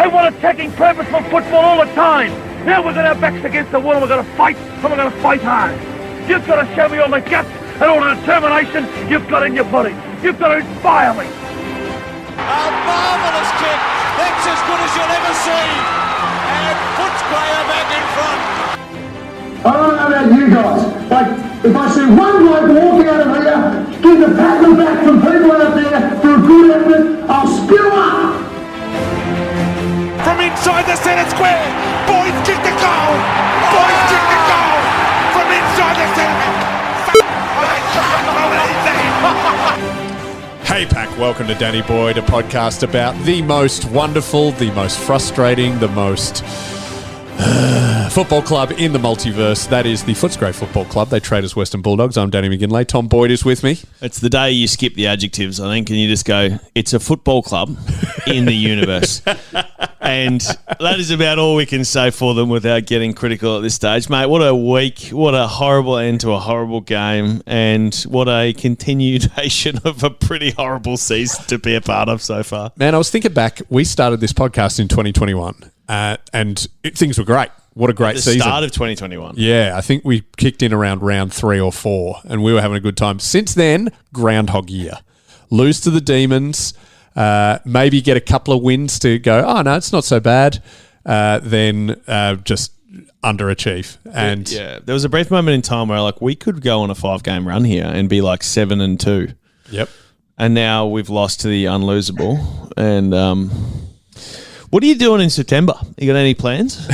want attacking purposeful football all the time. Now we've got our backs against the wall and we're going to fight, and we're going to fight hard. You've got to show me all the guts and all the determination you've got in your body. You've got to inspire me. A marvellous kick. That's as good as you'll ever see. And puts Graham back in front. I don't know about you guys, but if I see one bloke walking out of here, give the pat on the back from people out there for a good effort, I'll spew up. From inside the centre square, Boyd kicked the goal. Boyd kicked the goal. From inside the centre. Hey Pack, welcome to Danny Boyd, a podcast about the most wonderful, the most frustrating, the most football club in the multiverse. That is the Footscray Football Club. They trade as Western Bulldogs. I'm Danny McGinlay. Tom Boyd is with me. It's the day you skip the adjectives, I think, and you just go, it's a football club in the universe. And that is about all we can say for them without getting critical at this stage. Mate, what a week. What a horrible end to a horrible game. And what a continuation of a pretty horrible season to be a part of so far. Man, I was thinking back. We started this podcast in 2021 and things were great. What a great season. The start of 2021. Yeah, I think we kicked in around round 3 or 4 and we were having a good time. Since then, Groundhog Year. Lose to the Demons. Maybe get a couple of wins to go, oh, no, it's not so bad. Then just underachieve. And yeah, there was a brief moment in time where we could go on a 5-game run here and be 7-2. Yep. And now we've lost to the unlosable. And what are you doing in September? You got any plans?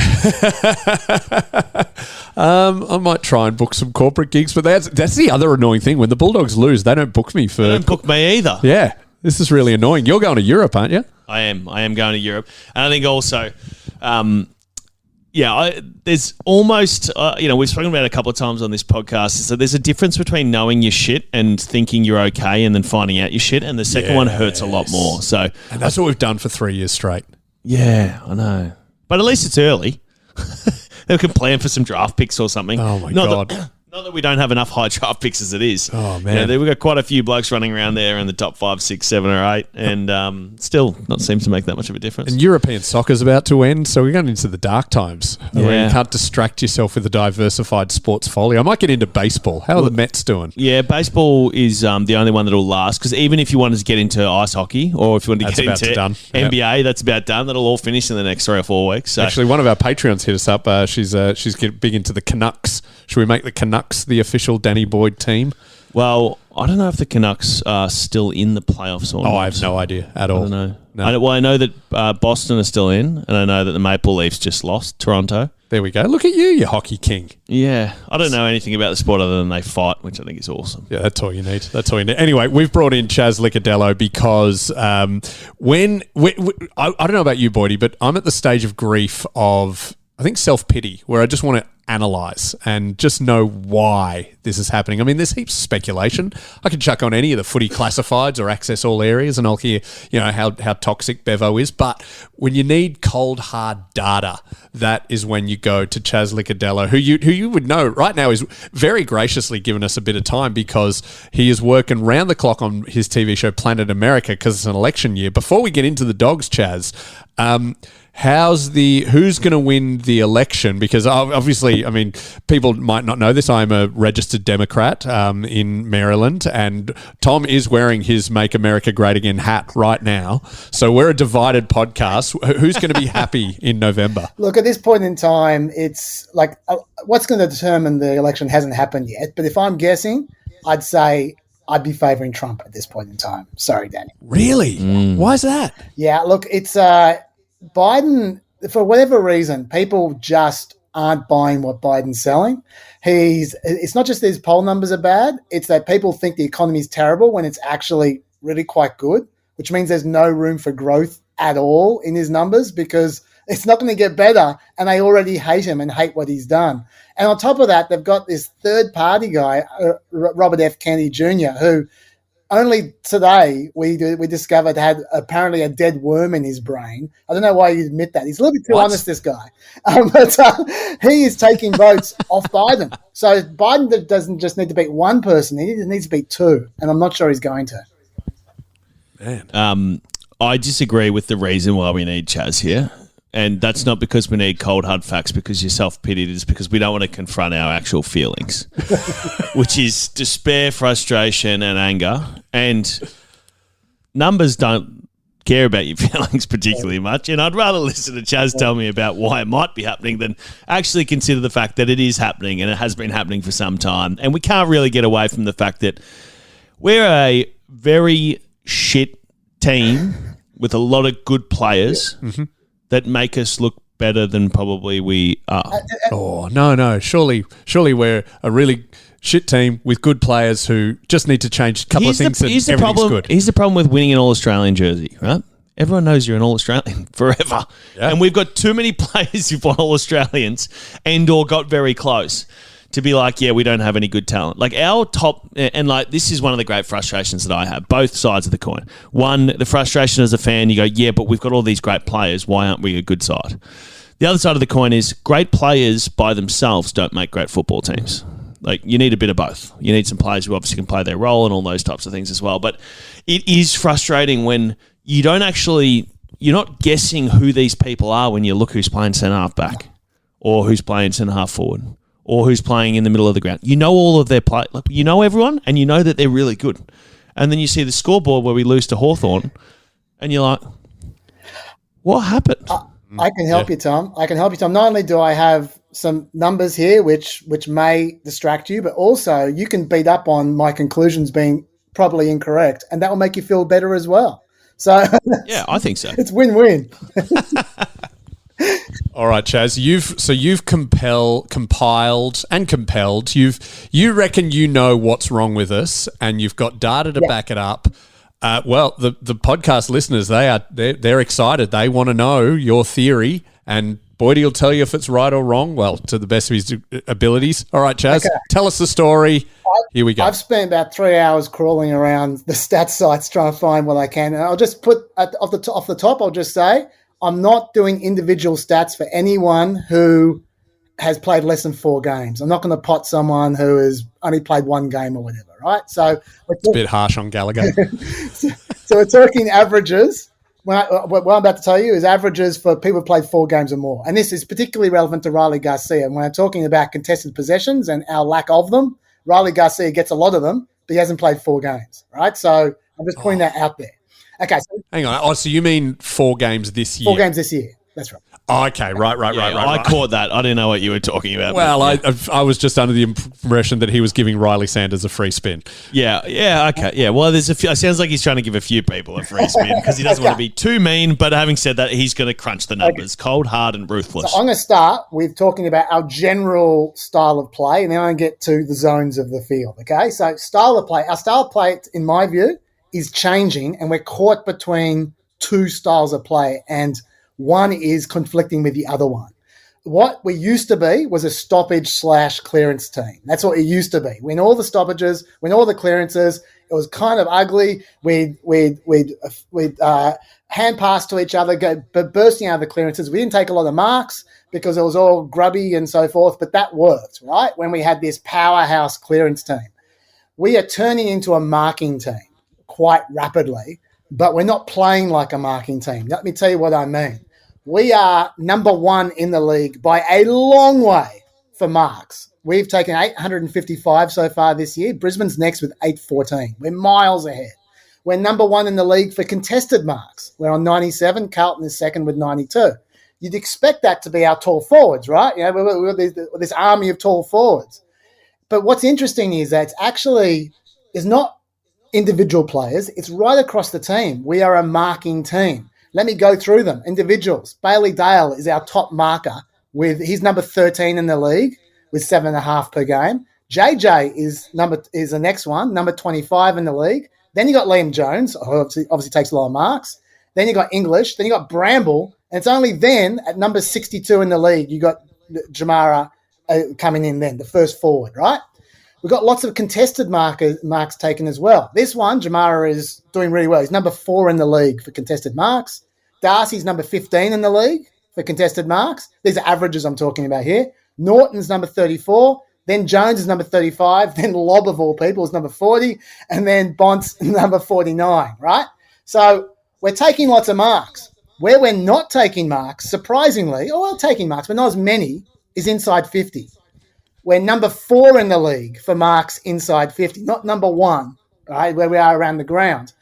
I might try and book some corporate gigs, but that's the other annoying thing. When the Bulldogs lose, they don't book me for... They don't book me either. Yeah. This is really annoying. You're going to Europe, aren't you? I am going to Europe. And I think also, there's almost, we've spoken about it a couple of times on this podcast, so there's a difference between knowing your shit and thinking you're okay and then finding out your shit, and the second one hurts a lot more. So, and that's what we've done for 3 years straight. Yeah, I know. But at least it's early. They can plan for some draft picks or something. Oh, my God. Not that we don't have enough high draft picks as it is. Oh, man. We've got quite a few blokes running around there in the top 5, 6, 7 or 8 and still not seems to make that much of a difference. And European soccer's about to end, so we're going into the dark times. Where you can't distract yourself with a diversified sports folio. I might get into baseball. How are the Mets doing? Yeah, baseball is the only one that'll last, because even if you wanted to get into ice hockey or if you wanted to get into NBA, that's about done. That'll all finish in the next 3 or 4 weeks. So. Actually, one of our Patreons hit us up. She's getting big into the Canucks. Should we make the Canucks the official Danny Boyd team? Well, I don't know if the Canucks are still in the playoffs or not. Oh, I have no idea at all. I don't know. No. I know that Boston are still in, and I know that the Maple Leafs just lost Toronto. There we go. Look at you hockey king. Yeah. I don't know anything about the sport other than they fight, which I think is awesome. Yeah, that's all you need. Anyway, we've brought in Chaz Licciardello because I don't know about you, Boydy, but I'm at the stage of grief of, I think, self-pity, where I just want to analyse and just know why this is happening. I mean, there's heaps of speculation. I can chuck on any of the footy classifieds or access all areas and I'll hear, how toxic Bevo is. But when you need cold, hard data, that is when you go to Chaz Licciardello, who you would know right now is very graciously given us a bit of time because he is working round the clock on his TV show Planet America because it's an election year. Before we get into the dogs, Chaz, who's going to win the election? Because obviously, I mean, people might not know this. I'm a registered Democrat in Maryland, and Tom is wearing his Make America Great Again hat right now. So we're a divided podcast. Who's going to be happy in November? Look, at this point in time, it's what's going to determine the election hasn't happened yet. But if I'm guessing, I'd say I'd be favouring Trump at this point in time. Sorry, Danny. Really? Why is that? Yeah, look, it's Biden, for whatever reason, people just aren't buying what Biden's selling. It's not just his poll numbers are bad, it's that people think the economy is terrible when it's actually really quite good, which means there's no room for growth at all in his numbers because it's not going to get better and they already hate him and hate what he's done. And on top of that, they've got this third-party guy, Robert F. Kennedy Jr., who only today we discovered had apparently a dead worm in his brain. I don't know why you admit that. He's a little bit too honest, this guy. But he is taking votes off Biden. So Biden doesn't just need to beat one person. He needs to beat 2. And I'm not sure he's going to. Man. I disagree with the reason why we need Chaz here. And that's not because we need cold, hard facts because you're self-pitied. It's because we don't want to confront our actual feelings, which is despair, frustration, and anger. And numbers don't care about your feelings particularly much. And I'd rather listen to Chaz tell me about why it might be happening than actually consider the fact that it is happening and it has been happening for some time. And we can't really get away from the fact that we're a very shit team with a lot of good players that make us look better than probably we are. Oh, no. Surely we're a really shit team with good players who just need to change a couple of things and everything's good. Here's the problem with winning an All-Australian jersey, right? Everyone knows you're an All-Australian forever. Yeah. And we've got too many players who've won All-Australians and or got very close to be like, yeah, we don't have any good talent. Like our top, and like this is one of the great frustrations that I have, both sides of the coin. One, the frustration as a fan, you go, yeah, but we've got all these great players. Why aren't we a good side? The other side of the coin is great players by themselves don't make great football teams. Like you need a bit of both. You need some players who obviously can play their role and all those types of things as well. But it is frustrating when you don't actually, you're not guessing who these people are when you look who's playing centre half back or who's playing centre half forward, or who's playing in the middle of the ground. You know all of their play. Like, you know everyone, and you know that they're really good. And then you see the scoreboard where we lose to Hawthorn, and you're like, what happened? I can help you, Tom. I can help you, Tom. Not only do I have some numbers here which may distract you, but also you can beat up on my conclusions being probably incorrect, and that will make you feel better as well. So yeah, I think so. It's win-win. All right, Chaz, you've compiled. You reckon you know what's wrong with us, and you've got data to back it up. Well, the podcast listeners, they're excited. They want to know your theory, and Boydy will tell you if it's right or wrong. Well, to the best of his abilities. All right, Chaz, tell us the story. Here we go. I've spent about 3 hours crawling around the stats sites trying to find what I can, and I'll just put off the top. I'll just say, I'm not doing individual stats for anyone who has played less than 4 games. I'm not going to pot someone who has only played 1 game or whatever, right? So it's a bit harsh on Gallagher. so we're talking averages. What I'm about to tell you is averages for people who played 4 games or more. And this is particularly relevant to Riley Garcia. And when I'm talking about contested possessions and our lack of them, Riley Garcia gets a lot of them, but he hasn't played 4 games, right? So I'm just putting that out there. Okay. So hang on. Oh, so you mean 4 games this year? 4 games this year. That's right. Oh, okay. Right. I caught that. I didn't know what you were talking about. Well, I was just under the impression that he was giving Riley Sanders a free spin. Yeah, okay. Yeah, well, there's a few. It sounds like he's trying to give a few people a free spin because he doesn't want to be too mean, but having said that, he's going to crunch the numbers. Cold, hard, and ruthless. So I'm going to start with talking about our general style of play, and then I'm going to get to the zones of the field, okay? So style of play. Our style of play, in my view, is changing, and we're caught between 2 styles of play, and one is conflicting with the other one. What we used to be was a stoppage/clearance team. That's what it used to be. Win all the stoppages, win all the clearances. It was kind of ugly. We'd hand pass to each other, go bursting out of the clearances. We didn't take a lot of marks because it was all grubby and so forth, but that worked, right? When we had this powerhouse clearance team. We are turning into a marking team quite rapidly, but we're not playing like a marking team. Let me tell you what I mean. We are number 1 in the league by a long way for marks. We've taken 855 so far this year. Brisbane's next with 814. We're miles ahead. We're number 1 in the league for contested marks. We're on 97. Carlton is second with 92. You'd expect that to be our tall forwards, right? You know, we're this army of tall forwards. But what's interesting is that it's not individual players. It's right across the team. We are a marking team. Let me go through them. Individuals. Bailey Dale is our top marker. He's number 13 in the league with 7.5 per game. JJ is the next one, number 25 in the league. Then you got Liam Jones, who obviously takes a lot of marks. Then you got English. Then you got Bramble. And it's only then at number 62 in the league you got Jamara coming in then, the first forward, right? We've got lots of contested marks taken as well. This one, Jamara is doing really well. He's number 4 in the league for contested marks. Darcy's number 15 in the league for contested marks. These are averages I'm talking about here. Norton's number 34. Then Jones is number 35. Then Lobb, of all people, is number 40. And then Bont's number 49, right? So we're taking lots of marks. Where we're not taking marks, surprisingly, or well, taking marks, but not as many, is inside 50. We're number 4 in the league for marks inside 50, not number 1, right, where we are around the ground.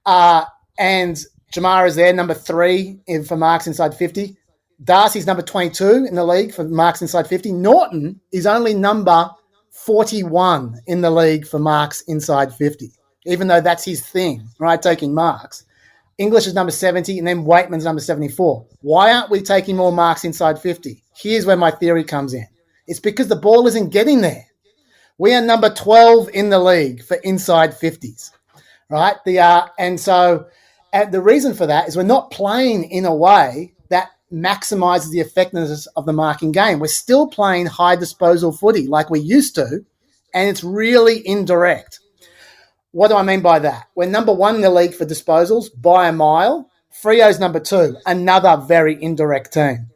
And Jamara's there, number 3 for marks inside 50. Darcy's number 22 in the league for marks inside 50. Norton is only number 41 in the league for marks inside 50, even though that's his thing, right, taking marks. English is number 70, and then Waitman's number 74. Why aren't we taking more marks inside 50? Here's where my theory comes in. It's because the ball isn't getting there. We are number 12 in the league for inside 50s, right? And so the reason for that is we're not playing in a way that maximizes the effectiveness of the marking game. We're still playing high disposal footy like we used to, and it's really indirect. What do I mean by that? We're number 1 in the league for disposals by a mile. Freo's number 2, another very indirect team.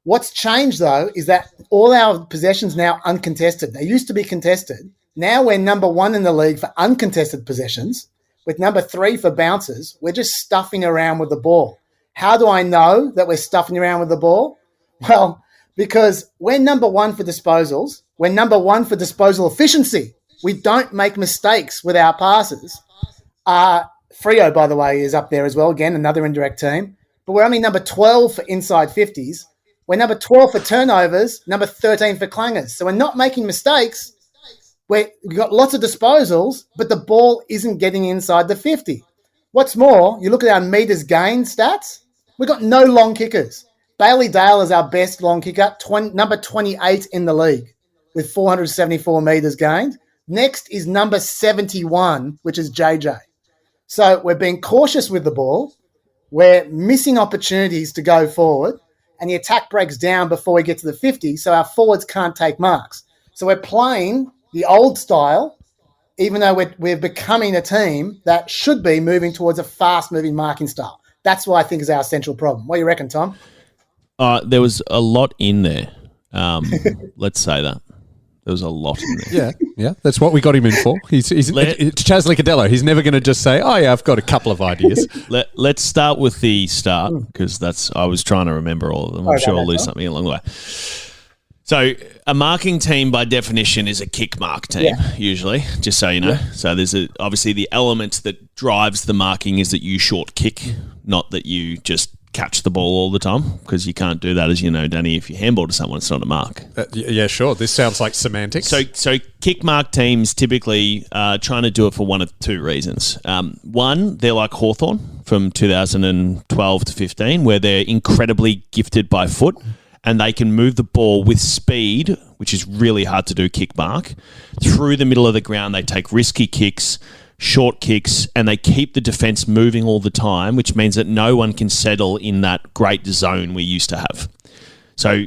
What's changed, though, is that all our possessions now uncontested. They used to be contested. Now we're number 1 in the league for uncontested possessions, with number 3 for bounces. We're just stuffing around with the ball. How do I know that we're stuffing around with the ball? Well, because we're number 1 for disposals. We're number 1 for disposal efficiency. We don't make mistakes with our passes. Freo, by the way, is up there as well. Again, another indirect team. But we're only number 12 for inside 50s. We're number 12 for turnovers, number 13 for clangers. So we're not making mistakes. We've got lots of disposals, but the ball isn't getting inside the 50. What's more, you look at our metres gained stats, we've got no long kickers. Bailey Dale is our best long kicker, number 28 in the league with 474 metres gained. Next is number 71, which is JJ. So we're being cautious with the ball. We're missing opportunities to go forward, and the attack breaks down before we get to the 50, so our forwards can't take marks. So we're playing the old style, even though we're becoming a team that should be moving towards a fast-moving marking style. That's what I think is our central problem. What do you reckon, Tom? There was a lot in there. Let's say that. There was a lot in there. Yeah. That's what we got him in for. It's Chaz Licciardello. He's never going to just say, oh, yeah, I've got a couple of ideas. Let's start with the start, because I was trying to remember all of them. I'm sure I'll lose something along the way. So a marking team, by definition, is a kick mark team, usually, just so you know. Yeah. So there's obviously the element that drives the marking is that you short kick, not that you just catch the ball all the time, because you can't do that, as you know, Danny. If you handball to someone, it's not a mark. Yeah, sure. This sounds like semantics. So kick mark teams typically trying to do it for one of 2 reasons. One, they're like Hawthorn from 2012 to 15, where they're incredibly gifted by foot, and they can move the ball with speed, which is really hard to do kick mark, through the middle of the ground. They take risky kicks, short kicks, and they keep the defence moving all the time, which means that no one can settle in that great zone we used to have. So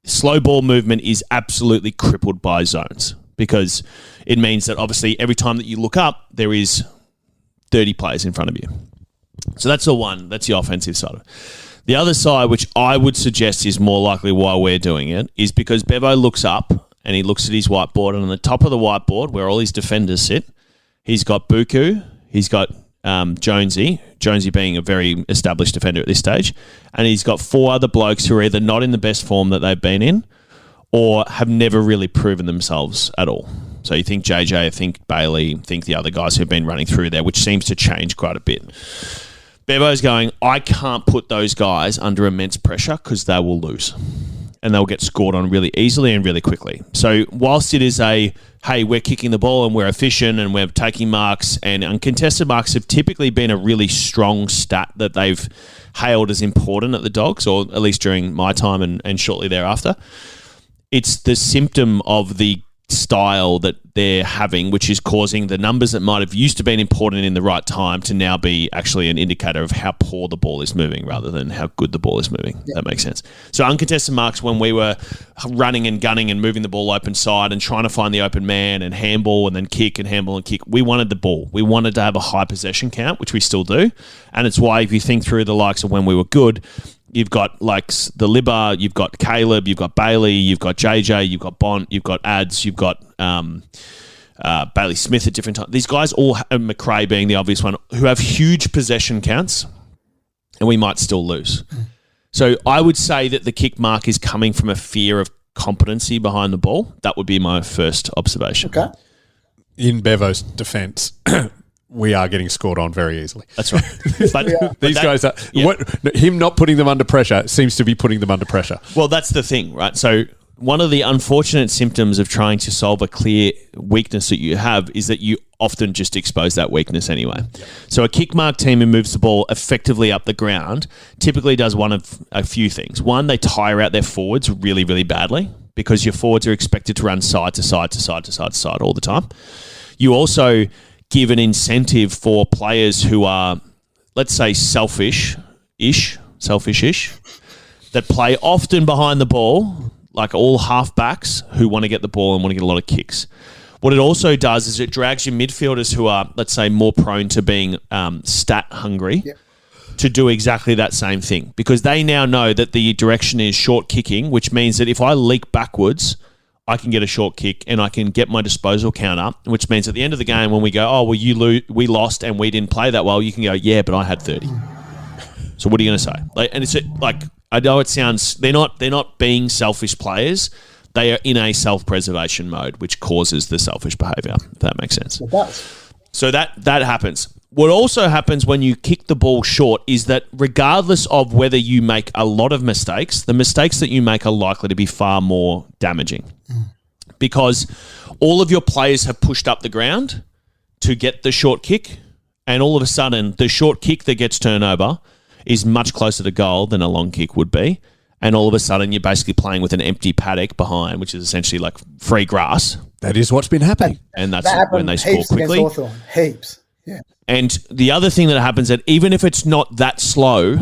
slow ball movement is absolutely crippled by zones, because it means that obviously every time that you look up, there is 30 players in front of you. So that's that's the offensive side of it. The other side, which I would suggest is more likely why we're doing it, is because Bevo looks up and he looks at his whiteboard, and on the top of the whiteboard, where all his defenders sit, he's got Buku, he's got Jonesy being a very established defender at this stage, and he's got 4 other blokes who are either not in the best form that they've been in or have never really proven themselves at all. So you think JJ, I think Bailey, think the other guys who've been running through there, which seems to change quite a bit. Bevo's going, I can't put those guys under immense pressure because they will lose. And they'll get scored on really easily and really quickly. So whilst it is hey, we're kicking the ball and we're efficient and we're taking marks, and uncontested marks have typically been a really strong stat that they've hailed as important at the Dogs, or at least during my time and shortly thereafter. It's the symptom of the style that they're having, which is causing the numbers that might have used to been important in the right time to now be actually an indicator of how poor the ball is moving rather than how good the ball is moving. Yep. That makes sense. So uncontested marks, when we were running and gunning and moving the ball open side and trying to find the open man and handball and then kick and handball and kick, we wanted the ball. We wanted to have a high possession count, which we still do. And it's why if you think through the likes of when we were good, you've got like the Libba, you've got Caleb, you've got Bailey, you've got JJ, you've got Bont, you've got Ads, you've got Bailey Smith at different times. These guys all, McRae being the obvious one, who have huge possession counts and we might still lose. So I would say that the kick mark is coming from a fear of competency behind the ball. That would be my first observation. Okay. In Bevo's defence, we are getting scored on very easily. That's right. But These guys are him not putting them under pressure seems to be putting them under pressure. Well, that's the thing, right? So one of the unfortunate symptoms of trying to solve a clear weakness that you have is that you often just expose that weakness anyway. So a kick mark team who moves the ball effectively up the ground typically does one of a few things. One, they tire out their forwards really, really badly because your forwards are expected to run side to side to side to side to side all the time. You also give an incentive for players who are, let's say, selfish-ish, that play often behind the ball, like all half-backs who want to get the ball and want to get a lot of kicks. What it also does is it drags your midfielders who are, let's say, more prone to being stat-hungry to do exactly that same thing because they now know that the direction is short kicking, which means that if I leak backwards, I can get a short kick and I can get my disposal count up, which means at the end of the game when we go, oh, well, we lost and we didn't play that well, you can go, yeah, but I had 30. So what are you going to say? And it's like, I know it sounds, they're not being selfish players. They are in a self-preservation mode, which causes the selfish behaviour, if that makes sense. It does. So that happens. What also happens when you kick the ball short is that regardless of whether you make a lot of mistakes, the mistakes that you make are likely to be far more damaging because all of your players have pushed up the ground to get the short kick, and all of a sudden the short kick that gets turned over is much closer to goal than a long kick would be. And all of a sudden, you're basically playing with an empty paddock behind, which is essentially like free grass. That is what's been happening. And that's when they score heaps quickly. against Hawthorn. Heaps. Yeah. And the other thing that happens that even if it's not that slow,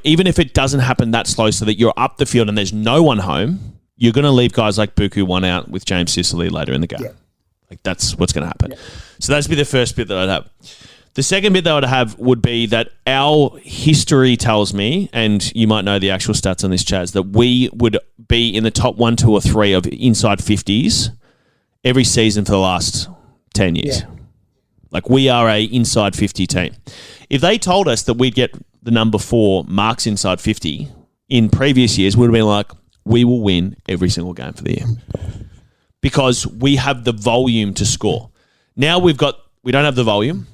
even if it doesn't happen that slow so that you're up the field and there's no one home, you're going to leave guys like Buku one out with James Sicily later in the game. Yeah. Like that's what's going to happen. Yeah. So that's be the first bit that I'd have. The second bit that I would have would be that our history tells me, and you might know the actual stats on this, Chaz, that we would be in the top 1, 2, or 3 of inside 50s every season for the last 10 years. Yeah. Like we are a inside 50 team. If they told us that we'd get the number 4 marks inside 50 in previous years, we'd have been like, we will win every single game for the year because we have the volume to score. Now we don't have the volume.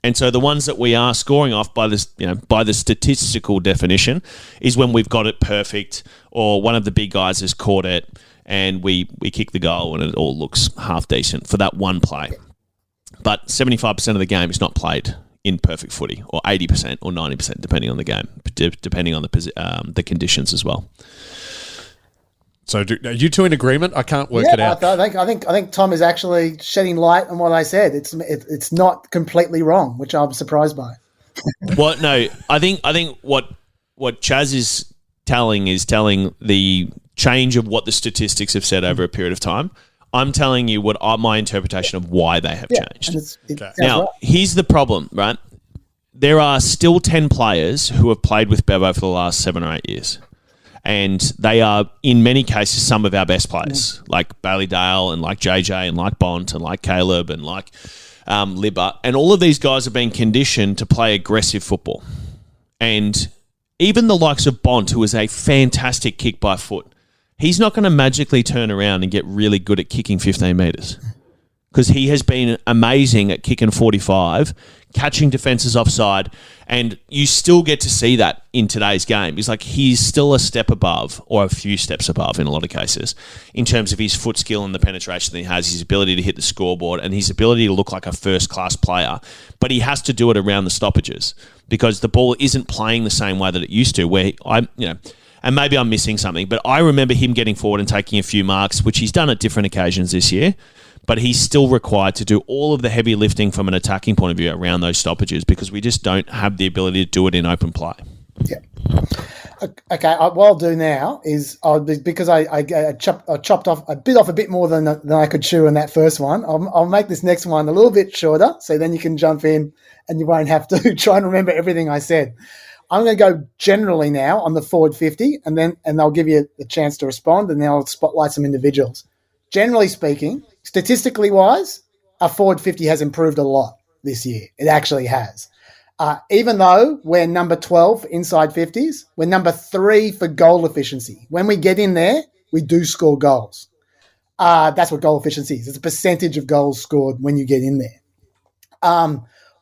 And so the ones that we are scoring off by this, by the statistical definition, is when we've got it perfect, or one of the big guys has caught it, and we kick the goal, and it all looks half decent for that one play. But 75% of the game is not played in perfect footy, or 80% or 90%, depending on the game, depending on the conditions as well. So are you two in agreement? I can't work it out. I think Tom is actually shedding light on what I said. It's not completely wrong, which I'm surprised by. Well, no, I think what Chaz is telling the change of what the statistics have said over a period of time. I'm telling you what my interpretation of why they have changed. Now, right. Here's the problem, right? There are still 10 players who have played with Bevo for the last 7 or 8 years. And they are, in many cases, some of our best players, like Bailey Dale and like JJ and like Bont and like Caleb and like Libba. And all of these guys have been conditioned to play aggressive football. And even the likes of Bont, who is a fantastic kick by foot, he's not going to magically turn around and get really good at kicking 15 metres because he has been amazing at kicking 45, catching defences offside, and you still get to see that in today's game. He's still a step above, or a few steps above in a lot of cases, in terms of his foot skill and the penetration that he has, his ability to hit the scoreboard, and his ability to look like a first-class player. But he has to do it around the stoppages because the ball isn't playing the same way that it used to, where and maybe I'm missing something, but I remember him getting forward and taking a few marks, which he's done at different occasions this year. But he's still required to do all of the heavy lifting from an attacking point of view around those stoppages because we just don't have the ability to do it in open play. Yeah. Okay. What I'll do now is because I chopped off a bit more than I could chew in that first one. I'll make this next one a little bit shorter, so then you can jump in and you won't have to try and remember everything I said. I'm going to go generally now on the forward 50, and I'll give you a chance to respond, and then I'll spotlight some individuals. Generally speaking, statistically wise, our forward 50 has improved a lot this year. It actually has. Even though we're number 12 inside 50s, we're number 3 for goal efficiency. When we get in there, we do score goals. That's what goal efficiency is. It's a percentage of goals scored when you get in there.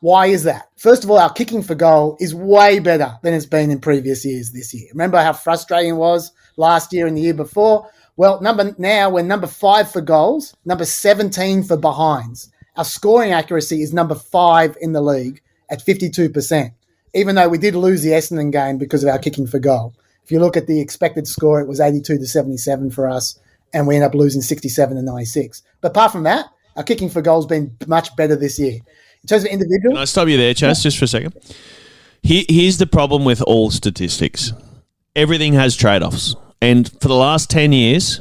Why is that? First of all, our kicking for goal is way better than it's been in previous years this year. Remember how frustrating it was last year and the year before? Well, now we're number 5 for goals, number 17 for behinds. Our scoring accuracy is number 5 in the league at 52%, even though we did lose the Essendon game because of our kicking for goal. If you look at the expected score, it was 82-77 for us, and we ended up losing 67-96. But apart from that, our kicking for goal has been much better this year. In terms of individual... Can I stop you there, Chas, just for a second? Here's the problem with all statistics. Everything has trade-offs. And for the last 10 years...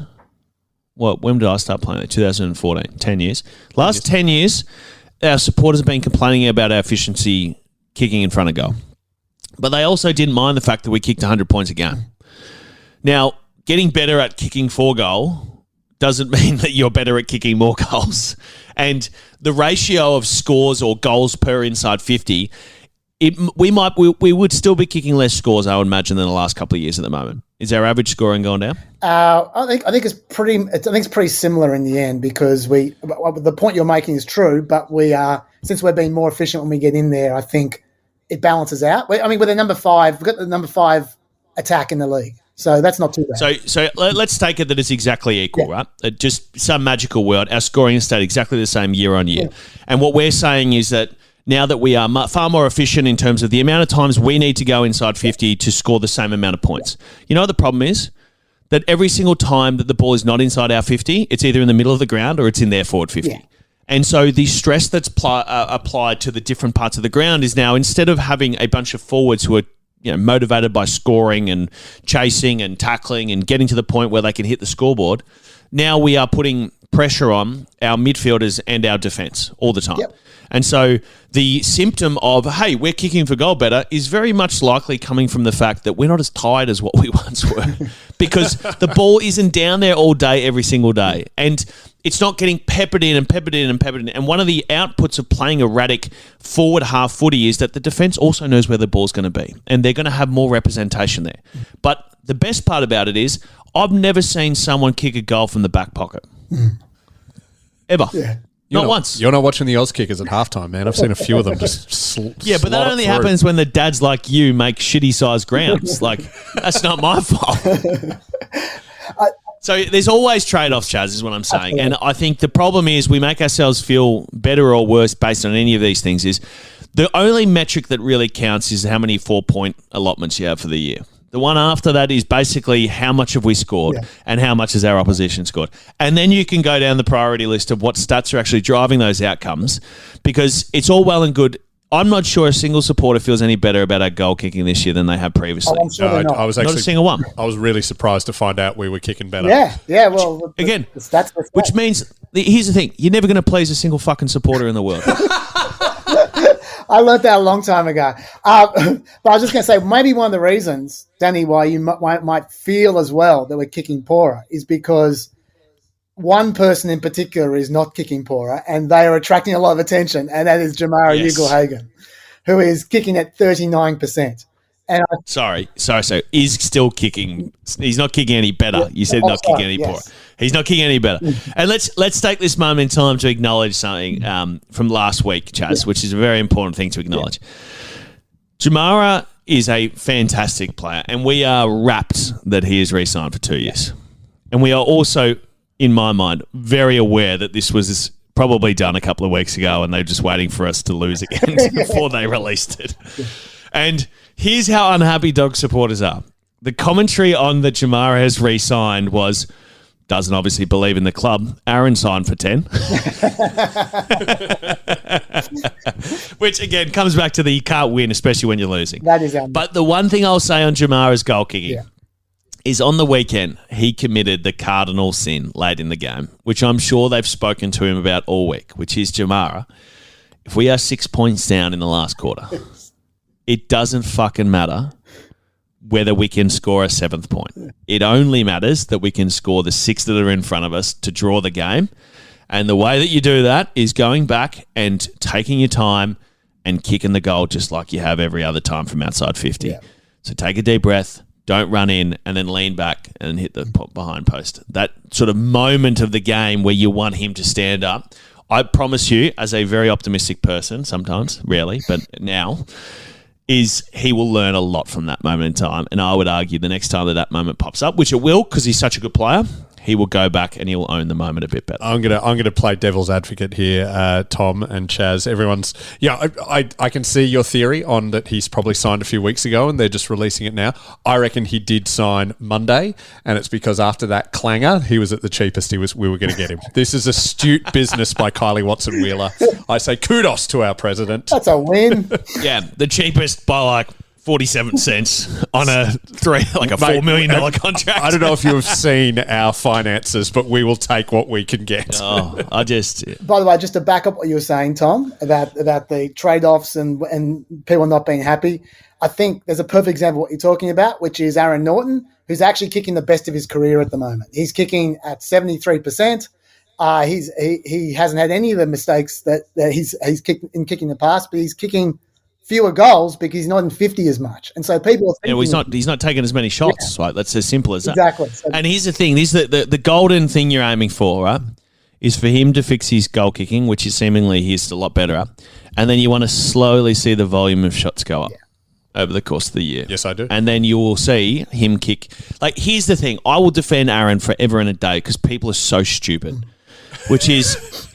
when did I start playing it? 2014. 10 years. Last 10 years, our supporters have been complaining about our efficiency kicking in front of goal. But they also didn't mind the fact that we kicked 100 points a game. Now, getting better at kicking for goal doesn't mean that you're better at kicking more goals. And the ratio of scores or goals per inside 50, we would still be kicking less scores, I would imagine, than the last couple of years at the moment. Is our average scoring going down? I think it's pretty similar in the end, because the point you're making is true, but since we're being more efficient when we get in there, I think it balances out. We're the number 5. We've got the number 5 attack in the league, so that's not too bad. So let's take it that it's exactly equal, right? Just some magical world. Our scoring has stayed exactly the same year on year, and what we're saying is that now that we are far more efficient in terms of the amount of times we need to go inside 50 to score the same amount of points. You know what the problem is? That every single time that the ball is not inside our 50, it's either in the middle of the ground or it's in their forward 50. Yeah. And so the stress that's applied to the different parts of the ground is now, instead of having a bunch of forwards who are motivated by scoring and chasing and tackling and getting to the point where they can hit the scoreboard, now we are putting pressure on our midfielders and our defence all the time. Yep. And so the symptom of, hey, we're kicking for goal better is very much likely coming from the fact that we're not as tired as what we once were, because the ball isn't down there all day, every single day. And it's not getting peppered in and peppered in and peppered in. And one of the outputs of playing erratic forward half footy is that the defence also knows where the ball's going to be, and they're going to have more representation there. But the best part about it is I've never seen someone kick a goal from the back pocket. Ever. Yeah. Not once. You're not watching the Oz kickers at halftime, man. I've seen a few of them just yeah, but that only happens when the dads like you make shitty-sized grounds. Like, that's not my fault. So there's always trade-offs, Chaz, is what I'm saying. And I think the problem is we make ourselves feel better or worse based on any of these things. Is the only metric that really counts is how many 4-point allotments you have for the year. The one after that is basically how much have we scored and how much has our opposition scored. And then you can go down the priority list of what stats are actually driving those outcomes, because it's all well and good. I'm not sure a single supporter feels any better about our goal kicking this year than they have previously. I'm sure I was actually, not a single one. I was really surprised to find out we were kicking better. Yeah. Well, again, the stats, which means, here's the thing, you're never going to please a single fucking supporter in the world. I learned that a long time ago. But I was just going to say, maybe one of the reasons, Danny, why you might feel as well that we're kicking poorer is because one person in particular is not kicking poorer, and they are attracting a lot of attention, and that is Jamara Ugle-Hagan, who is kicking at 39%. And Sorry. He's still kicking. He's not kicking any better. You said not kicking any poorer. He's not kicking any better. And let's take this moment in time to acknowledge something from last week, Chaz, which is a very important thing to acknowledge. Jamara is a fantastic player, and we are rapt that he is re-signed for 2 years. And we are also, in my mind, very aware that this was probably done a couple of weeks ago, and they're just waiting for us to lose again before they released it. And here's how unhappy Dog supporters are. The commentary on that Jamara has re-signed was, doesn't obviously believe in the club. Aaron signed for 10. Which, again, comes back to the you can't win, especially when you're losing. That is But the one thing I'll say on Jamara's goal kicking is on the weekend, he committed the cardinal sin late in the game, which I'm sure they've spoken to him about all week, which is, Jamara, if we are 6 points down in the last quarter, it doesn't fucking matter whether we can score a 7th point. It only matters that we can score the 6 that are in front of us to draw the game. And the way that you do that is going back and taking your time and kicking the goal just like you have every other time from outside 50. Yeah. So take a deep breath, don't run in, and then lean back and hit the behind post. That sort of moment of the game where you want him to stand up. I promise you, as a very optimistic person, sometimes, rarely, but now, is he will learn a lot from that moment in time. And I would argue the next time that moment pops up, which it will because he's such a good player, he will go back and he'll own the moment a bit better. I'm gonna play devil's advocate here, Tom and Chaz. Everyone's I can see your theory on that he's probably signed a few weeks ago and they're just releasing it now. I reckon he did sign Monday, and it's because after that clanger, he was at the cheapest. We were going to get him. This is astute business by Kylie Watson Wheeler. I say kudos to our president. That's a win. Yeah, the cheapest by like 47 cents on a $4 million contract. I don't know if you've seen our finances, but we will take what we can get. By the way, just to back up what you were saying, Tom, about the trade-offs and people not being happy, I think there's a perfect example of what you're talking about, which is Aaron Norton, who's actually kicking the best of his career at the moment. He's kicking at 73%. He hasn't had any of the mistakes that he's kicked in kicking the past, but he's kicking fewer goals because he's not in 50 as much. And so people are thinking, he's not taking as many shots, right? That's as simple as that. Exactly. So, and here's the thing, the golden thing you're aiming for, right, is for him to fix his goal kicking, which is seemingly he's a lot better at. And then you want to slowly see the volume of shots go up over the course of the year. Yes, I do. And then you will see him kick. Like, here's the thing. I will defend Aaron forever and a day because people are so stupid, which is...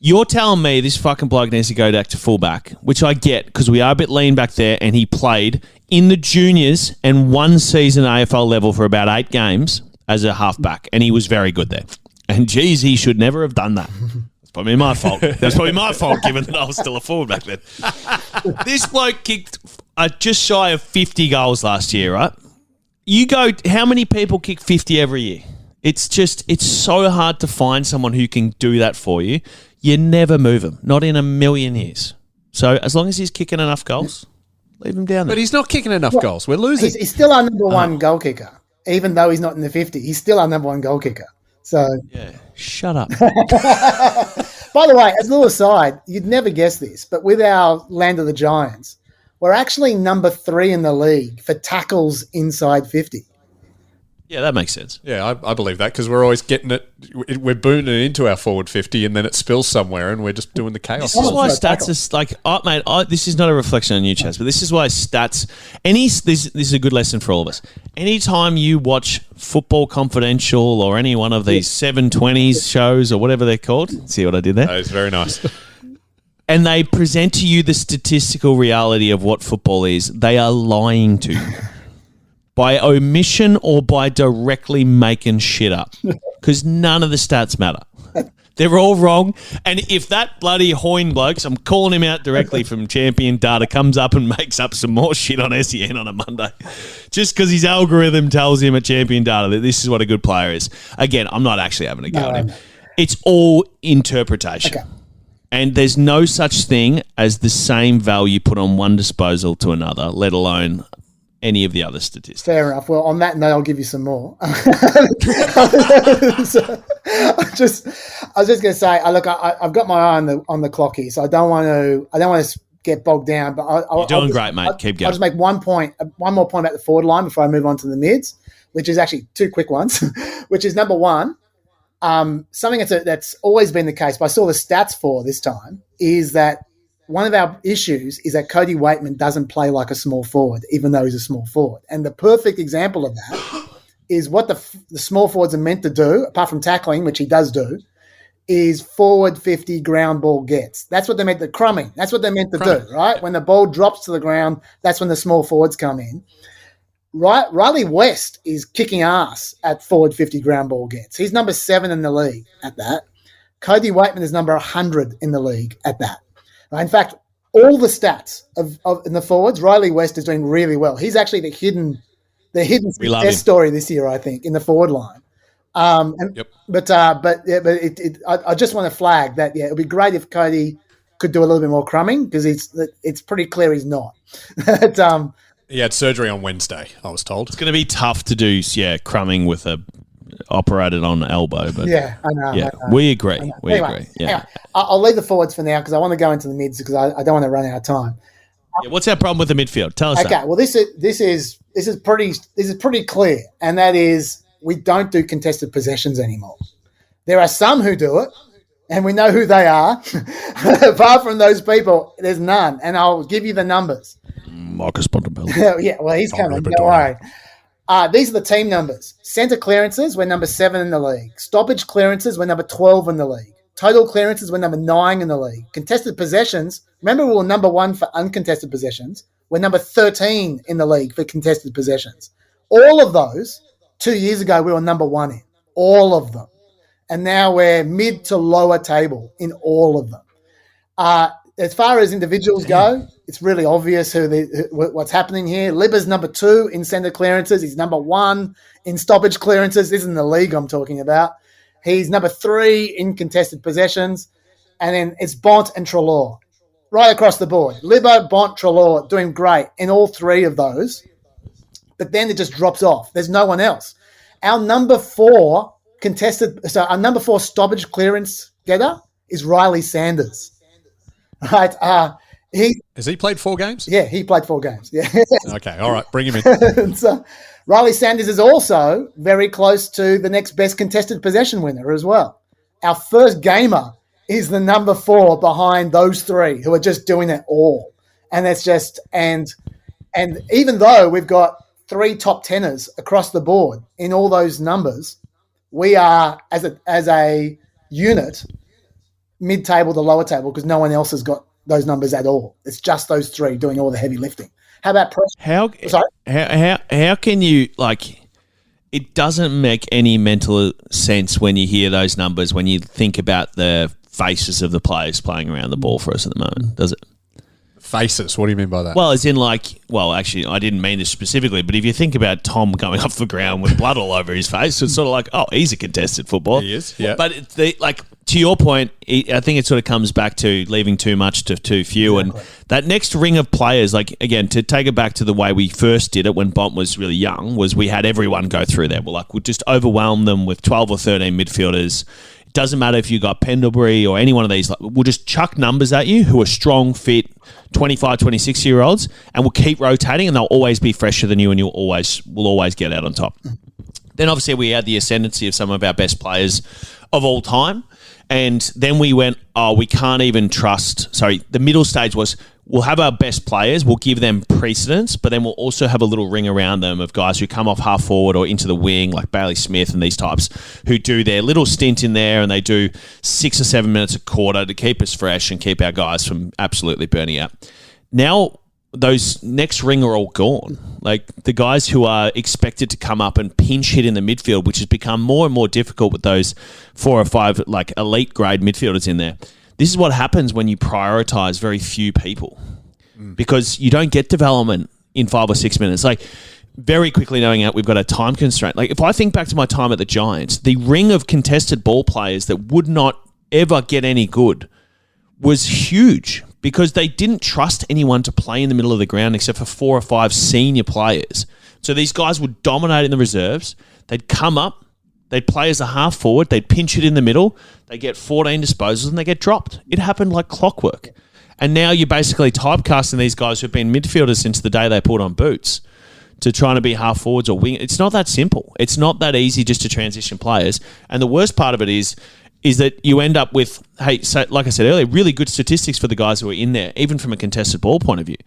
You're telling me this fucking bloke needs to go back to fullback, which I get because we are a bit lean back there, and he played in the juniors and one season AFL level for about 8 games as a halfback, and he was very good there. And geez, he should never have done that. It's probably my fault. That's probably my fault, given that I was still a forward back then. This bloke kicked just shy of 50 goals last year, right? You go, how many people kick 50 every year? It's so hard to find someone who can do that for you. You never move him, not in a million years. So as long as he's kicking enough goals, leave him down there. But he's not kicking enough goals. We're losing. He's still our number one goal kicker, even though he's not in the 50. He's still our number one goal kicker. So yeah, shut up. By the way, as a little aside, you'd never guess this, but with our Land of the Giants, we're actually number 3 in the league for tackles inside 50. Yeah, that makes sense. Yeah, I believe that because we're always getting it. We're booning it into our forward 50 and then it spills somewhere and we're just doing the chaos. This is why stats is like, this is not a reflection on you, Chaz, but this is why stats, this is a good lesson for all of us. Anytime you watch Football Confidential or any one of these 720s shows or whatever they're called, see what I did there? That is very nice. And they present to you the statistical reality of what football is, they are lying to you. By omission or by directly making shit up. Because none of the stats matter. They're all wrong. And if that bloody Hoyne bloke, I'm calling him out directly from Champion Data, comes up and makes up some more shit on SEN on a Monday, just because his algorithm tells him at Champion Data that this is what a good player is. Again, I'm not actually having a go at him. It's all interpretation. Okay. And there's no such thing as the same value put on one disposal to another, let alone any of the other statistics. Fair enough. Well, on that note, I'll give you some more. So, I was just going to say, look, I've got my eye on the clock here, so I don't want to get bogged down. But you're doing great, mate. Keep going. I'll just make one more point about the forward line before I move on to the mids, which is actually 2 quick ones. Which is number one, something that's always been the case, but I saw the stats for this time, is that one of our issues is that Cody Waitman doesn't play like a small forward, even though he's a small forward. And the perfect example of that is what the small forwards are meant to do, apart from tackling, which he does do, is forward 50 ground ball gets. That's what they're meant to crumbing. That's what they're meant to do, right? When the ball drops to the ground, that's when the small forwards come in. Riley West is kicking ass at forward 50 ground ball gets. He's number 7 in the league at that. Cody Waitman is number 100 in the league at that. In fact, all the stats in the forwards, Riley West is doing really well. He's actually the hidden success story this year, I think, in the forward line. But I just want to flag that. Yeah, it'd be great if Cody could do a little bit more crumbing because it's pretty clear he's not. He had surgery on Wednesday, I was told. It's going to be tough to do, crumbing with a operated on elbow. But Yeah, I know. yeah, I know. we agree. We Anyway, agree. Yeah. anyway, I'll leave the forwards for now because I want to go into the mids because I don't want to run out of time. Yeah, what's our problem with the midfield? Tell us Okay, that. well this is pretty clear, and that is we don't do contested possessions anymore. There are some who do it, and we know who they are. Apart from those people, there's none, and I'll give you the numbers. Marcus Bontempelli. Yeah, well, he's coming. Ruben Don't Doyle. worry. These are the team numbers. Centre clearances, we're number 7 in the league. Stoppage clearances, we're number 12 in the league. Total clearances, we're number 9 in the league. Contested possessions, remember we were number 1 for uncontested possessions. We're number 13 in the league for contested possessions. All of those, 2 years ago, we were number 1 in. All of them. And now we're mid to lower table in all of them. As far as individuals go, it's really obvious what's happening here. Libba's number 2 in centre clearances. He's number 1 in stoppage clearances. This is in the league I'm talking about. He's number 3 in contested possessions. And then it's Bont and Treloar. Right across the board. Libba, Bont, Treloar doing great in all 3 of those. But then it just drops off. There's no one else. Our number 4 our number 4 stoppage clearance getter is Riley Sanders. Right. Has he played 4 games? Yeah, he played 4 games. Yeah. Okay, all right, bring him in. And so Riley Sanders is also very close to the next best contested possession winner as well. Our first gamer is the number 4 behind those 3 who are just doing it all. And that's just and even though we've got 3 top tenors across the board in all those numbers, we are as a unit mid-table to lower table because no one else has got those numbers at all. It's just those 3 doing all the heavy lifting. How about pressure? How can you, like, it doesn't make any mental sense when you hear those numbers, when you think about the faces of the players playing around the ball for us at the moment, does it? Faces, what do you mean by that? Well, as in actually, I didn't mean this specifically, but if you think about Tom coming off the ground with blood all over his face, it's sort of like, oh, he's a contested footballer. He is, yeah. But to your point, I think it sort of comes back to leaving too much to too few. Exactly. And that next ring of players, like, again, to take it back to the way we first did it when Bont was really young, was we had everyone go through there. We'll just overwhelm them with 12 or 13 midfielders. It doesn't matter if you got Pendlebury or any one of these. We'll just chuck numbers at you who are strong, fit, 25, 26-year-olds, and we'll keep rotating, and they'll always be fresher than you, and we'll always get out on top. Then, obviously, we had the ascendancy of some of our best players of all time. And then we went, we can't even trust. Sorry, the middle stage was we'll have our best players, we'll give them precedence, but then we'll also have a little ring around them of guys who come off half forward or into the wing, like Bailey Smith and these types, who do their little stint in there and they do 6 or 7 minutes a quarter to keep us fresh and keep our guys from absolutely burning out. Now, those next ring are all gone. Like the guys who are expected to come up and pinch hit in the midfield, which has become more and more difficult with those 4 or 5 like elite grade midfielders in there. This is what happens when you prioritize very few people because you don't get development in 5 or 6 minutes. Like very quickly knowing that we've got a time constraint. Like if I think back to my time at the Giants, the ring of contested ball players that would not ever get any good was huge because they didn't trust anyone to play in the middle of the ground except for 4 or 5 senior players. So these guys would dominate in the reserves. They'd come up, they'd play as a half forward, they'd pinch it in the middle, they get 14 disposals and they get dropped. It happened like clockwork. And now you're basically typecasting these guys who've been midfielders since the day they put on boots to trying to be half forwards or wing. It's not that simple. It's not that easy just to transition players. And the worst part of it is that you end up with, so like I said earlier, really good statistics for the guys who are in there, even from a contested ball point of view.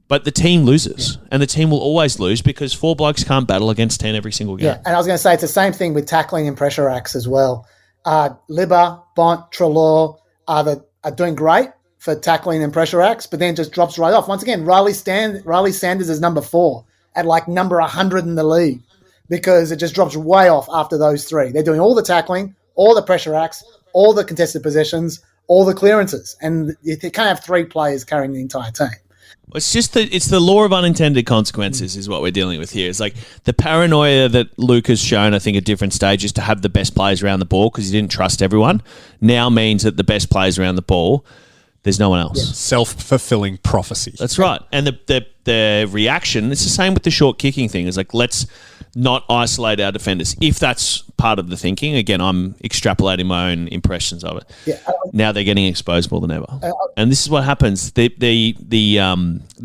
But the team loses, and the team will always lose because 4 blokes can't battle against 10 every single game. Yeah, and I was going to say it's the same thing with tackling and pressure acts as well. Libba, Bont, Treloar are doing great for tackling and pressure acts, but then just drops right off. Once again, Riley Sanders is number 4 at like number 100 in the league because it just drops way off after those 3. They're doing all the tackling, all the pressure acts, all the contested possessions, all the clearances, and you can't have 3 players carrying the entire team. It's just it's the law of unintended consequences is what we're dealing with here. It's like the paranoia that Luke has shown, I think, at different stages to have the best players around the ball because he didn't trust everyone now means that the best players around the ball There's no one else. Self-fulfilling prophecy. That's right. And the reaction, it's the same with the short kicking thing. It's like, let's not isolate our defenders. If that's part of the thinking, again, I'm extrapolating my own impressions of it. Yeah. Now they're getting exposed more than ever. And this is what happens. The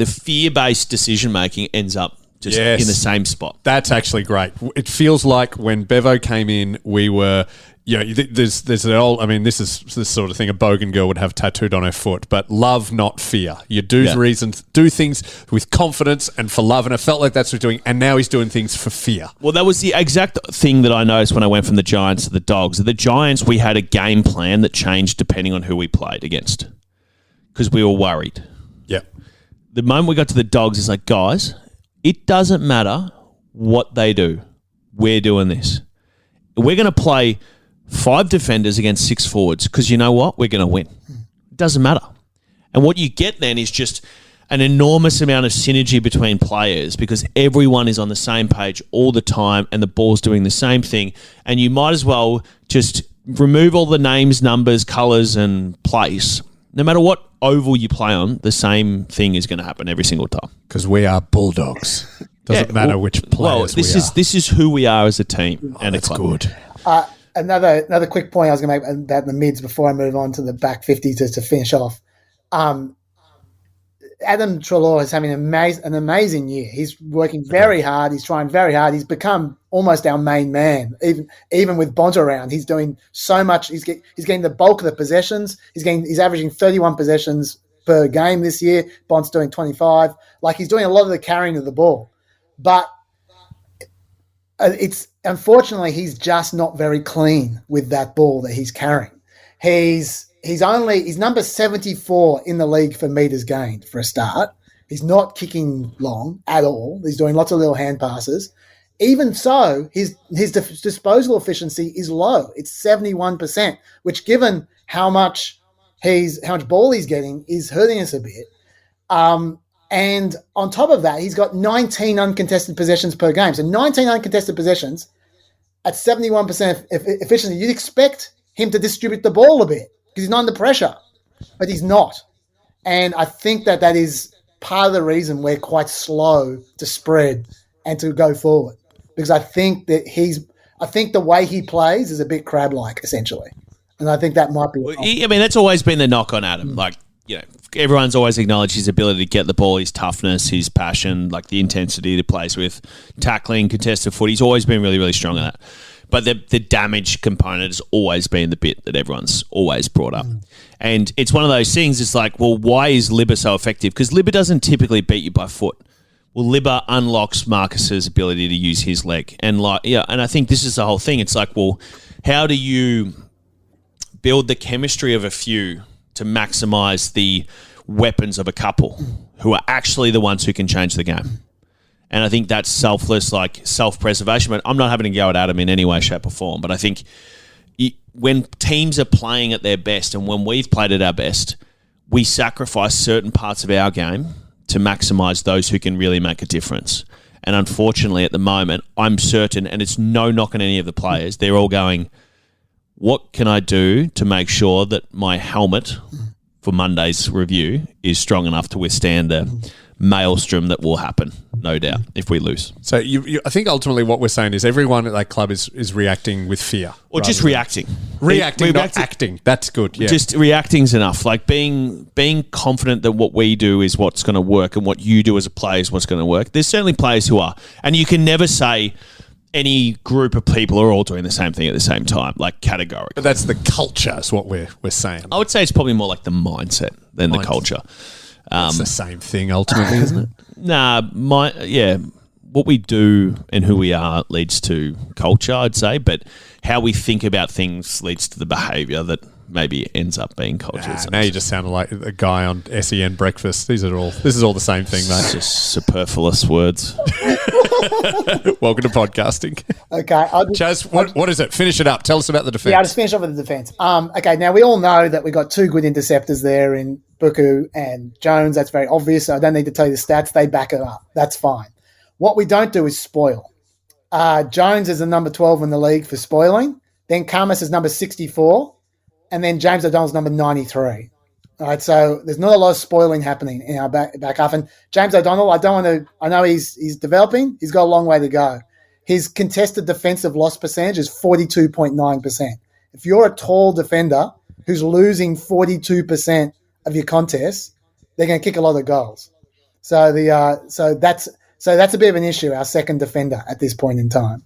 fear-based decision-making ends up just in the same spot. That's actually great. It feels like when Bevo came in, we were... there's an old... I mean, this is the sort of thing a Bogan girl would have tattooed on her foot, but love, not fear. You do things with confidence and for love, and it felt like that's what he's doing, and now he's doing things for fear. Well, that was the exact thing that I noticed when I went from the Giants to the Dogs. The Giants, we had a game plan that changed depending on who we played against because we were worried. Yep. The moment we got to the Dogs, it's like, guys, it doesn't matter what they do. We're doing this. We're going to play 5 defenders against 6 forwards because you know what? We're going to win. It doesn't matter. And what you get then is just an enormous amount of synergy between players because everyone is on the same page all the time and the ball's doing the same thing. And you might as well just remove all the names, numbers, colours and place. No matter what oval you play on, the same thing is going to happen every single time. Because we are Bulldogs. Doesn't matter which players this is who we are as a team and a club. Good. Another quick point I was going to make about the mids before I move on to the back 50 to finish off. Adam Treloar is having an amazing year. He's working very hard. He's trying very hard. He's become almost our main man. Even with Bont around, he's doing so much. He's getting the bulk of the possessions. He's averaging 31 possessions per game this year. Bont's doing 25. Like he's doing a lot of the carrying of the ball, but it's unfortunately he's just not very clean with that ball that he's carrying. He's number 74 in the league for meters gained for a start. He's not kicking long at all. He's doing lots of little hand passes. Even so, his disposal efficiency is low. It's 71%, which given how much ball he's getting is hurting us a bit. And on top of that, he's got 19 uncontested possessions per game. So 19 uncontested possessions at 71% efficiency. You'd expect him to distribute the ball a bit because he's not under pressure, but he's not. And I think that is part of the reason we're quite slow to spread and to go forward because I think the way he plays is a bit crab-like, essentially. And I think that might be... I mean, that's always been the knock on Adam. Like, you know, everyone's always acknowledged his ability to get the ball, his toughness, his passion, like the intensity he plays with, tackling, contested foot. He's always been really, really strong at that. But the damage component has always been the bit that everyone's always brought up. And it's one of those things, it's like, well, why is Libba so effective? Because Libba doesn't typically beat you by foot. Well, Libba unlocks Marcus's ability to use his leg. And and I think this is the whole thing. It's like, well, how do you build the chemistry of a few to maximise the weapons of a couple who are actually the ones who can change the game? And I think that's selfless, like self-preservation. But I'm not having to go at Adam in any way, shape or form. But I think when teams are playing at their best and when we've played at our best, we sacrifice certain parts of our game to maximise those who can really make a difference. And unfortunately, at the moment, I'm certain, and it's no knock on any of the players, they're all going, what can I do to make sure that my helmet for Monday's review is strong enough to withstand the maelstrom that will happen, no doubt, if we lose. So I think ultimately what we're saying is everyone at that club is reacting with fear. Or just reacting. Reacting, not acting. That's good, yeah. Just reacting's enough. Like being confident that what we do is what's going to work and what you do as a player is what's going to work. There's certainly players who are. And you can never say any group of people are all doing the same thing at the same time, like categorically. But that's the culture is what we're saying. I would say it's probably more like the mindset than the culture. It's the same thing ultimately, isn't it? Nah, what we do and who we are leads to culture, I'd say, but how we think about things leads to the behaviour that maybe ends up being culture. Now you just sounded like a guy on SEN breakfast. This is all the same thing, mate. It's just superfluous words. Welcome to podcasting. Okay. Chaz, what is it? Finish it up. Tell us about the defence. Yeah, I'll just finish off with the defence. Okay, now we all know that we got 2 good interceptors there in Buku and Jones. That's very obvious. So I don't need to tell you the stats. They back it up. That's fine. What we don't do is spoil. Jones is the number 12 in the league for spoiling. Then Camus is number 64. And then James O'Donnell's number 93. All right, so there's not a lot of spoiling happening in our back half. And James O'Donnell, I know he's developing. He's got a long way to go. His contested defensive loss percentage is 42.9%. If you're a tall defender who's losing 42% of your contests, they're going to kick a lot of goals. So that's a bit of an issue, our second defender at this point in time.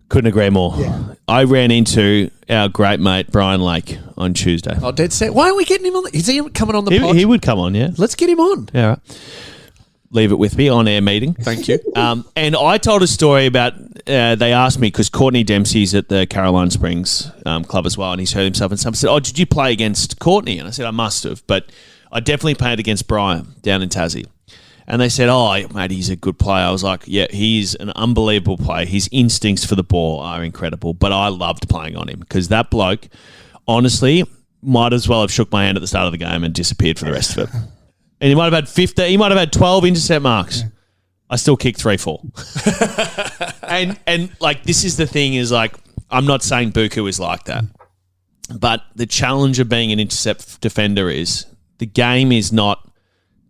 Couldn't agree more. Yeah. I ran into our great mate Brian Lake on Tuesday. Oh, dead set. Why are we getting him on? Is he coming on the pod? He would come on, yeah. Let's get him on. Yeah, right. Leave it with me, on-air meeting. Thank you. And I told a story about, they asked me, because Courtney Dempsey's at the Caroline Springs club as well, and he's hurt himself, and someone said, oh, did you play against Courtney? And I said, I must have, but I definitely played against Brian down in Tassie. And they said, oh, mate, he's a good player. I was like, yeah, he's an unbelievable player. His instincts for the ball are incredible. But I loved playing on him because that bloke, honestly, might as well have shook my hand at the start of the game and disappeared for the rest of it. And he might have had 50, he might have had 12 intercept marks. Yeah. I still kicked 3-4. and like, this is the thing is like, I'm not saying Buku is like that. But the challenge of being an intercept defender is the game is not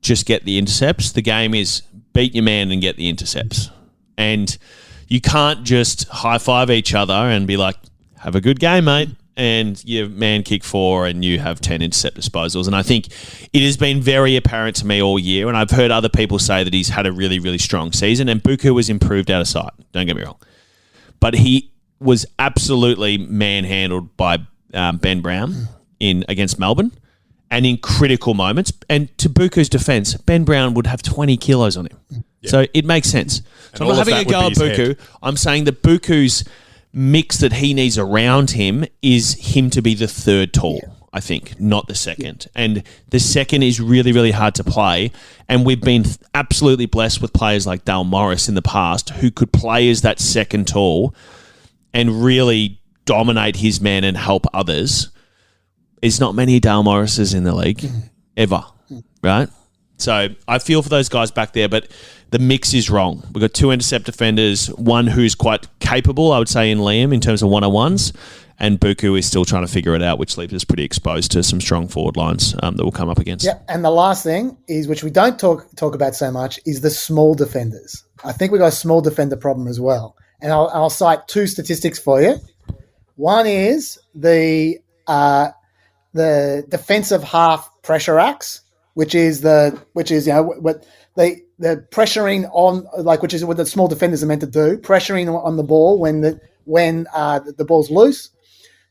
just get the intercepts. The game is beat your man and get the intercepts. And you can't just high-five each other and be like, have a good game, mate, and your man kick 4 and you have 10 intercept disposals. And I think it has been very apparent to me all year, and I've heard other people say that he's had a really, really strong season, and Buku was improved out of sight. Don't get me wrong. But he was absolutely manhandled by Ben Brown against Melbourne. And in critical moments, and to Buku's defence, Ben Brown would have 20 kilos on him. Yeah. So it makes sense. So I'm not having a go at Buku. I'm saying that Buku's mix that he needs around him is him to be the third tall, I think, not the second. And the second is really, really hard to play. And we've been absolutely blessed with players like Dale Morris in the past who could play as that second tall and really dominate his man and help others. There's not many Dale Morrises in the league, ever, right? So I feel for those guys back there, but the mix is wrong. We've got 2 intercept defenders, one who's quite capable, I would say, in Liam in terms of one-on-ones, and Buku is still trying to figure it out, which leaves us pretty exposed to some strong forward lines that we'll come up against. Yeah, and the last thing is, which we don't talk about so much, is the small defenders. I think we've got a small defender problem as well. And I'll cite 2 statistics for you. One is the defensive half pressure acts, which is what the pressuring on, like, which is what the small defenders are meant to do, pressuring on the ball when the ball's loose.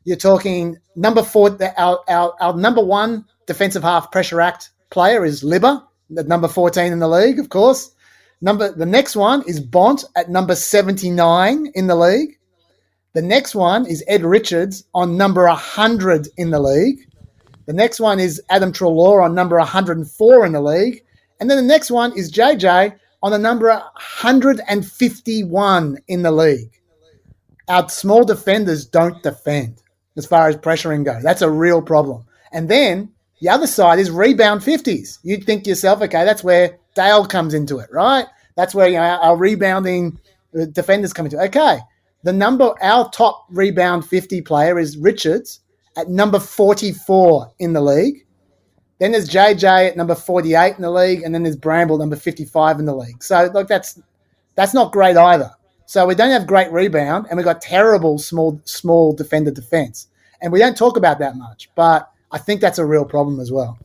You're talking number 4. Our number 1 defensive half pressure act player is Libba, at number 14 in the league, of course. The next one is Bont at number 79 in the league. The next one is Ed Richards on number 100 in the league. The next one is Adam Treloar on number 104 in the league. And then the next one is JJ on the number 151 in the league. Our small defenders don't defend as far as pressuring goes. That's a real problem. And then the other side is rebound 50s. You'd think to yourself, okay, that's where Dale comes into it, right? That's where our rebounding defenders come into it. Okay, our top rebound 50 player is Richards at number 44 in the league. Then there's JJ at number 48 in the league, and then there's Bramble, number 55 in the league. So, like, that's not great either. So we don't have great rebound, and we've got terrible small defender defense. And we don't talk about that much, but I think that's a real problem as well.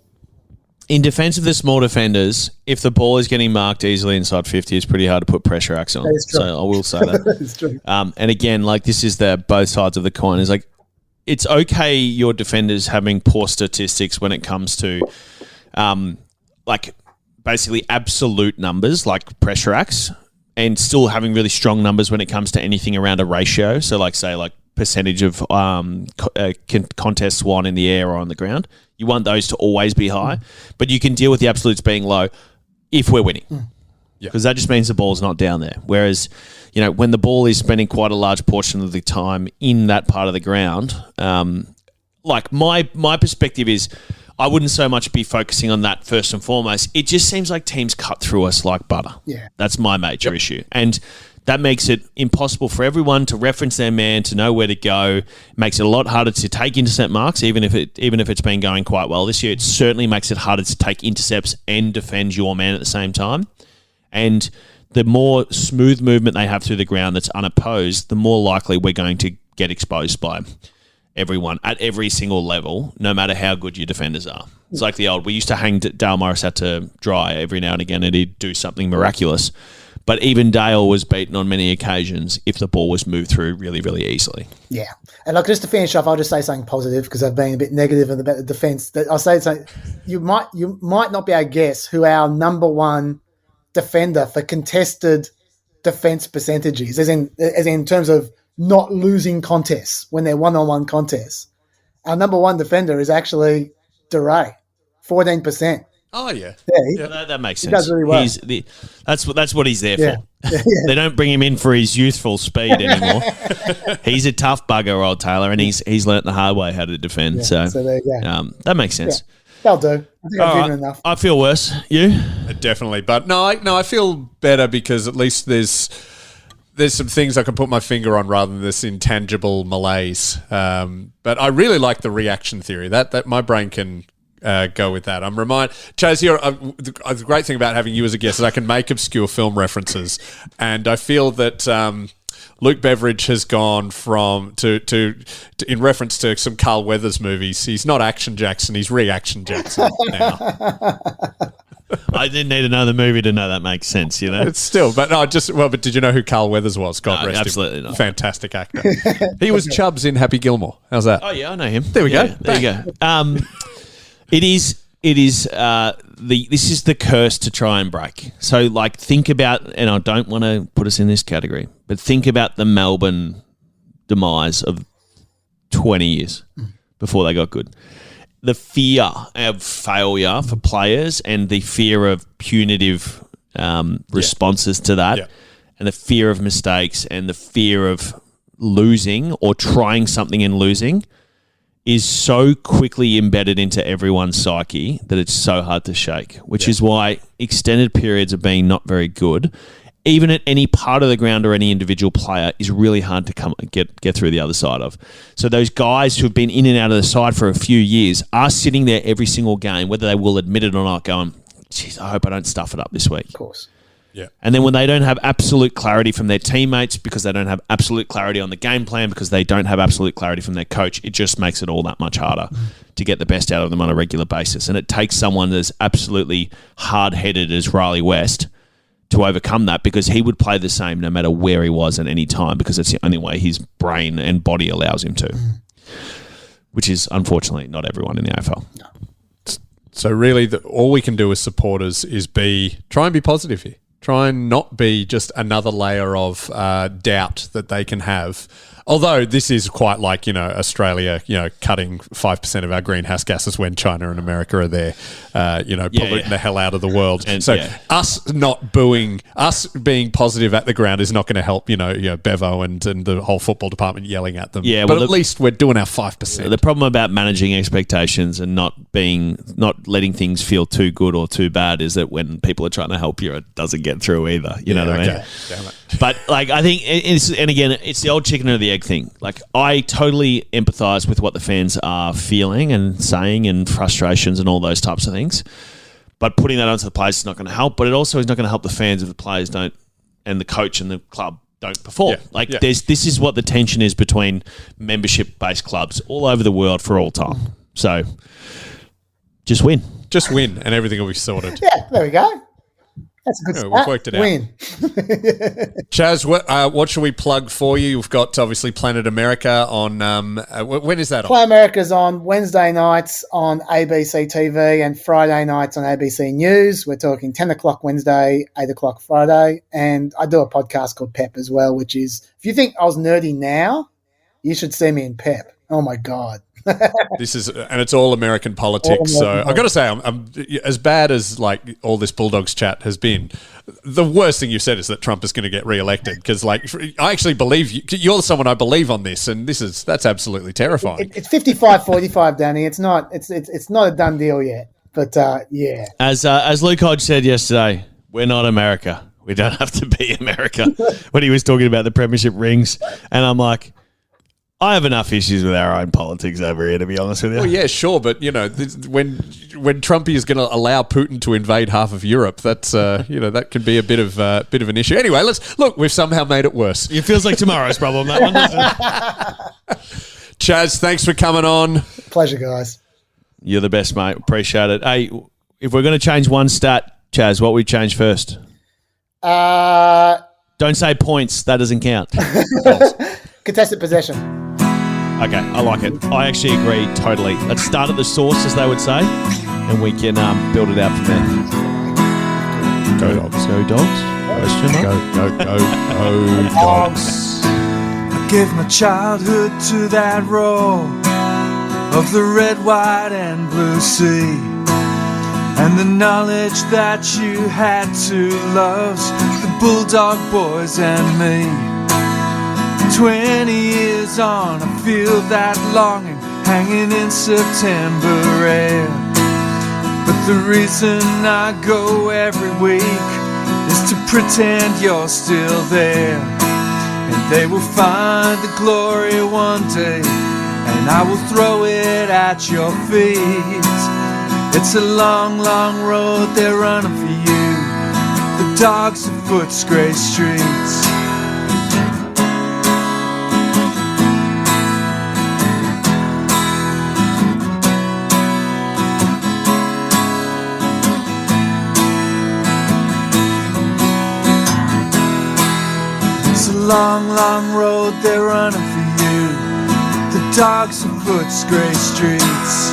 In defense of the small defenders, if the ball is getting marked easily inside 50, it's pretty hard to put pressure acts on. So I will say that. That is true. And again, like, this is the both sides of the coin. Is like, it's okay your defenders having poor statistics when it comes to, like, basically absolute numbers like pressure acts, and still having really strong numbers when it comes to anything around a ratio. So, like, say, like, percentage of contests won in the air or on the ground. You want those to always be high, but you can deal with the absolutes being low if we're winning. Because that just means the ball's not down there. Whereas, when the ball is spending quite a large portion of the time in that part of the ground, like, my perspective is I wouldn't so much be focusing on that first and foremost. It just seems like teams cut through us like butter. Yeah. That's my major issue. And that makes it impossible for everyone to reference their man, to know where to go. It makes it a lot harder to take intercept marks, even if it's been going quite well this year. It certainly makes it harder to take intercepts and defend your man at the same time. And the more smooth movement they have through the ground that's unopposed, the more likely we're going to get exposed by everyone at every single level, no matter how good your defenders are. It's like we used to hang Dale Morris out to dry every now and again, and he'd do something miraculous. But even Dale was beaten on many occasions if the ball was moved through really, really easily. Yeah. And like, just to finish off, I'll just say something positive because I've been a bit negative about the defence. I'll say something. You might not be able to guess who our number one defender for contested defence percentage is, as in terms of not losing contests when they're one-on-one contests. Our number one defender is actually DeRay, 14%. Oh, yeah. That makes sense. He does really well. That's what he's there for. They don't bring him in for his youthful speed anymore. He's a tough bugger, old Taylor, and he's learnt the hard way how to defend. Yeah, so there you go. That makes sense. Yeah. They'll do. I think I've given enough. I feel worse. You? Definitely. But no, I feel better because at least there's some things I can put my finger on rather than this intangible malaise. But I really like the reaction theory. That my brain can go with that. I'm reminded, Chaz, the great thing about having you as a guest is I can make obscure film references, and I feel that Luke Beveridge has gone from to in reference to some Carl Weathers movies. He's not Action Jackson, he's Reaction Jackson now. I didn't need another movie to know that makes sense, you know. It's still, but but did you know who Carl Weathers was? God rest him. Absolutely not. Fantastic actor. He was Chubbs in Happy Gilmore. How's that? Oh yeah, I know him. There we go. There you go. This is the curse to try and break. So, like, think about, and I don't want to put us in this category, but think about the Melbourne demise of 20 years before they got good. The fear of failure for players and the fear of punitive responses to that, and the fear of mistakes and the fear of losing or trying something and losing is so quickly embedded into everyone's psyche that it's so hard to shake, which is why extended periods of being not very good, even at any part of the ground or any individual player, is really hard to get through the other side of. So those guys who have been in and out of the side for a few years are sitting there every single game, whether they will admit it or not, going, geez, I hope I don't stuff it up this week. Of course. Yeah. And then when they don't have absolute clarity from their teammates because they don't have absolute clarity on the game plan because they don't have absolute clarity from their coach, it just makes it all that much harder to get the best out of them on a regular basis. And it takes someone that's absolutely hard-headed as Riley West to overcome that, because he would play the same no matter where he was at any time, because it's the only way his brain and body allows him to, which is unfortunately not everyone in the AFL. No. So really all we can do as supporters is try and be positive here. Try and not be just another layer of doubt that they can have. Although this is quite like, Australia, cutting 5% of our greenhouse gases when China and America are there, polluting the hell out of the world. And us not booing, us being positive at the ground is not going to help, Bevo and the whole football department yelling at them. Yeah, but at least we're doing our 5%. The problem about managing expectations and not letting things feel too good or too bad is that when people are trying to help you, it doesn't get through either. You know what I mean? Damn it. But I think it's the old chicken or the egg thing. Like, I totally empathise with what the fans are feeling and saying and frustrations and all those types of things. But putting that onto the players is not going to help. But it also is not going to help the fans if the players don't, and the coach and the club don't perform. This is what the tension is between membership-based clubs all over the world for all time. So, just win. Just win, and everything will be sorted. Yeah, there we go. That's a good start. We've worked it out. Win. Chaz, what should we plug for you? You've got, obviously, Planet America on... when is that on? Planet America's on Wednesday nights on ABC TV and Friday nights on ABC News. We're talking 10 o'clock Wednesday, 8 o'clock Friday. And I do a podcast called Pep as well, which is... If you think I was nerdy now, you should see me in Pep. Oh, my God. This is, and it's all American politics. So I've got to say, I'm as bad as like all this Bulldogs chat has been. The worst thing you've said is that Trump is going to get re-elected, because, like, I actually believe you. You're someone I believe on this, and that's absolutely terrifying. It's 55-45, Danny. It's not a done deal yet. But yeah, as Luke Hodge said yesterday, we're not America. We don't have to be America. When he was talking about the premiership rings, and I'm like, I have enough issues with our own politics over here, to be honest with you. Well, yeah, sure, but when Trump is going to allow Putin to invade half of Europe, that's that can be a bit of an issue. Anyway, let's look. We've somehow made it worse. It feels like tomorrow's problem, that one, doesn't it? Chaz, thanks for coming on. Pleasure, guys. You're the best, mate. Appreciate it. Hey, if we're going to change one stat, Chaz, what would we change first? Don't say points. That doesn't count. Contested possession. Okay, I like it. I actually agree totally. Let's start at the source, as they would say, and we can build it out from there. Go Dogs. Go Dogs. Question mark. Go Dogs. I gave my childhood to that roar of the red, white, and blue sea, and the knowledge that you had two loves, the Bulldog boys and me. 20 years on, I feel that longing hanging in September air. But the reason I go every week is to pretend you're still there. And they will find the glory one day, and I will throw it at your feet. It's a long, long road they're running for you, the dogs of Footscray streets. Long, long road they're running for you, the dogs of Footscray streets.